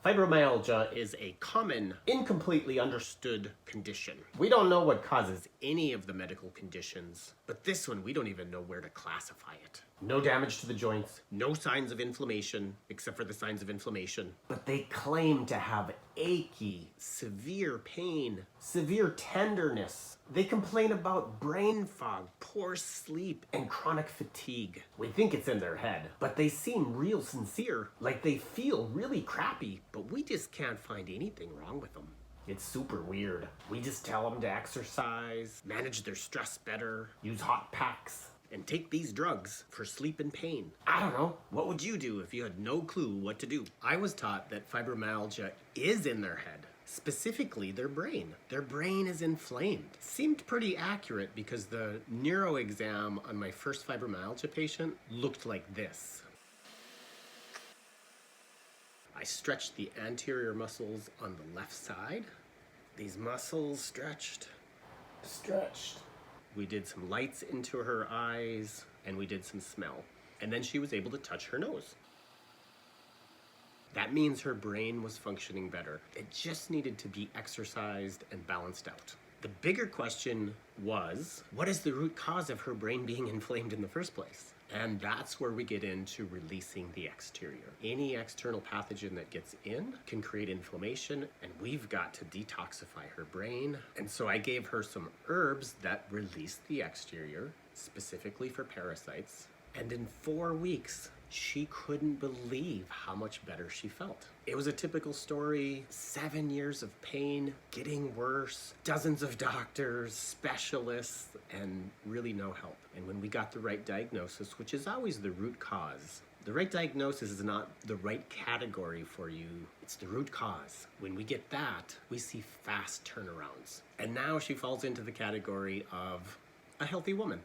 Fibromyalgia is a common, incompletely understood condition. We don't know what causes any of the medical conditions, but this one we don't even know where to classify it. No damage to the joints, no signs of inflammation, except for the signs of inflammation. But they claim to have achy, severe pain, severe tenderness. They complain about brain fog, poor sleep, and chronic fatigue. We think it's in their head, but they seem real sincere, like they feel really crappy, but we just can't find anything wrong with them. It's super weird. We just tell them to exercise, manage their stress better, use hot packs, and take these drugs for sleep and pain. I don't know. What would you do if you had no clue what to do? I was taught that fibromyalgia is in their head, specifically their brain. Their brain is inflamed. Seemed pretty accurate because the neuro exam on my first fibromyalgia patient looked like this. I stretched the anterior muscles on the left side. These muscles stretched. We did some lights into her eyes, and we did some smell. And then she was able to touch her nose. That means her brain was functioning better. It just needed to be exercised and balanced out. The bigger question was, what is the root cause of her brain being inflamed in the first place? And that's where we get into releasing the exterior. Any external pathogen that gets in can create inflammation, and we've got to detoxify her brain. And so I gave her some herbs that release the exterior, specifically for parasites. And in 4 weeks, she couldn't believe how much better she felt. It was a typical story, 7 years of pain, getting worse, dozens of doctors, specialists, and really no help. And when we got the right diagnosis, which is always the root cause, the right diagnosis is not the right category for you, it's the root cause. When we get that, we see fast turnarounds. And now she falls into the category of a healthy woman.